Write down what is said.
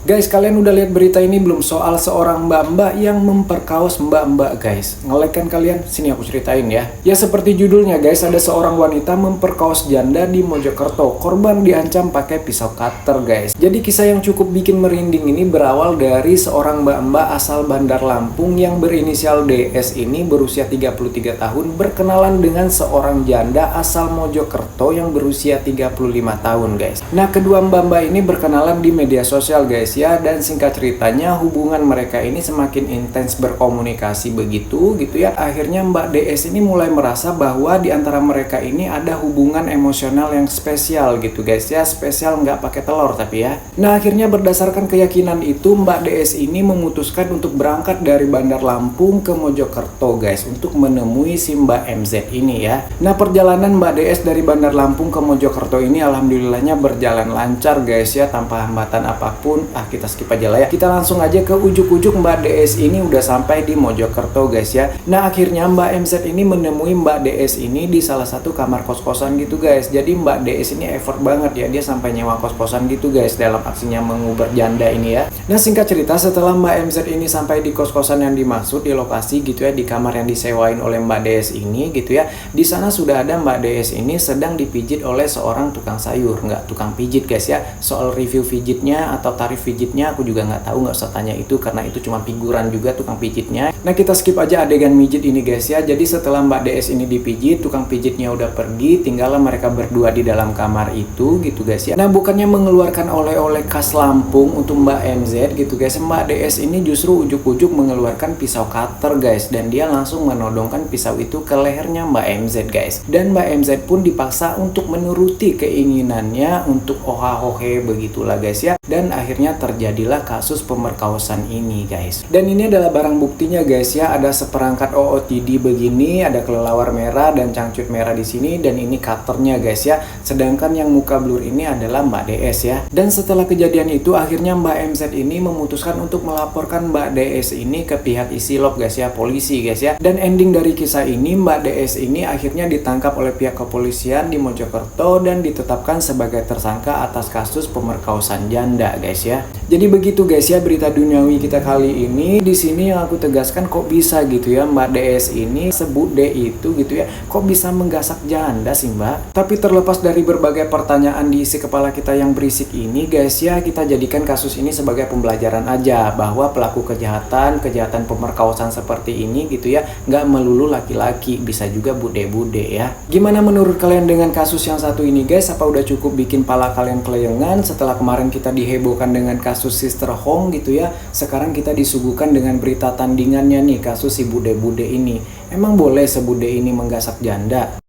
Guys, kalian udah lihat berita ini belum soal seorang mbak-mbak yang memperkaos mbak-mbak guys? Nge-like kan kalian? Sini aku ceritain ya. Ya seperti judulnya guys, ada seorang wanita memperkaos janda di Mojokerto. Korban diancam pakai pisau cutter guys. Jadi kisah yang cukup bikin merinding ini berawal dari seorang mbak-mbak asal Bandar Lampung yang berinisial DS ini berusia 33 tahun berkenalan dengan seorang janda asal Mojokerto yang berusia 35 tahun guys. Nah, kedua mbak-mbak ini berkenalan di media sosial guys ya, dan singkat ceritanya hubungan mereka ini semakin intens berkomunikasi begitu gitu ya. Akhirnya Mbak DS ini mulai merasa bahwa di antara mereka ini ada hubungan emosional yang spesial gitu guys ya, spesial nggak pakai telur tapi ya. Nah, akhirnya berdasarkan keyakinan itu Mbak DS ini memutuskan untuk berangkat dari Bandar Lampung ke Mojokerto guys untuk menemui si Mbak MZ ini ya. Nah, perjalanan Mbak DS dari Bandar Lampung ke Mojokerto ini alhamdulillahnya berjalan lancar guys ya, tanpa hambatan apapun. Kita skip aja lah ya. Kita langsung aja ke ujuk-ujuk Mbak DS ini udah sampai di Mojokerto guys ya. Nah, akhirnya Mbak MZ ini menemui Mbak DS ini di salah satu kamar kos-kosan gitu guys. Jadi Mbak DS ini effort banget ya, dia sampai nyewa kos-kosan gitu guys dalam aksinya mengubur janda ini ya. Nah, singkat cerita setelah Mbak MZ ini sampai di kos-kosan yang dimaksud, di lokasi gitu ya, di kamar yang disewain oleh Mbak DS ini gitu ya. Di sana sudah ada Mbak DS ini sedang dipijit oleh seorang tukang sayur, nggak tukang pijit guys ya. Soal review pijitnya atau tarif pijitnya aku juga nggak tahu, nggak usah tanya itu karena itu cuma figuran juga tukang pijitnya. Nah, kita skip aja adegan mijit ini guys ya. Jadi setelah Mbak DS ini dipijit, tukang pijitnya udah pergi, tinggallah mereka berdua di dalam kamar itu gitu guys ya. Nah, bukannya mengeluarkan oleh-oleh khas Lampung untuk Mbak MZ gitu guys, Mbak DS ini justru ujuk-ujuk mengeluarkan pisau cutter guys, dan dia langsung menodongkan pisau itu ke lehernya Mbak MZ guys. Dan Mbak MZ pun dipaksa untuk menuruti keinginannya untuk oha-ohe begitulah guys ya. Dan akhirnya terjadilah kasus pemerkosaan ini guys. Dan ini adalah barang buktinya guys ya. Ada seperangkat OOTD begini, ada kelelawar merah dan cangcut merah di sini, dan ini cutternya guys ya. Sedangkan yang muka blur ini adalah Mbak DS ya. Dan setelah kejadian itu akhirnya Mbak MZ ini memutuskan untuk melaporkan Mbak DS ini ke pihak Isilop guys ya, polisi guys ya. Dan ending dari kisah ini Mbak DS ini akhirnya ditangkap oleh pihak kepolisian di Mojokerto dan ditetapkan sebagai tersangka atas kasus pemerkosaan janda guys ya. Jadi begitu guys ya berita duniawi kita kali ini. Di sini yang aku tegaskan, kok bisa gitu ya Mbak DS ini sebut D itu gitu ya, kok bisa menggasak janda sih Mbak? Tapi terlepas dari berbagai pertanyaan di isi kepala kita yang berisik ini guys ya, kita jadikan kasus ini sebagai pembelajaran aja bahwa pelaku kejahatan pemerkosaan seperti ini gitu ya nggak melulu laki-laki, bisa juga bude-bude ya. Gimana menurut kalian dengan kasus yang satu ini guys? Apa udah cukup bikin pala kalian keleyengan setelah kemarin kita dihebohkan dengan kasus Sister Hong gitu ya? Sekarang kita disuguhkan dengan berita tandingannya nih, kasus si bude-bude ini. Emang boleh sebude ini menggasak janda?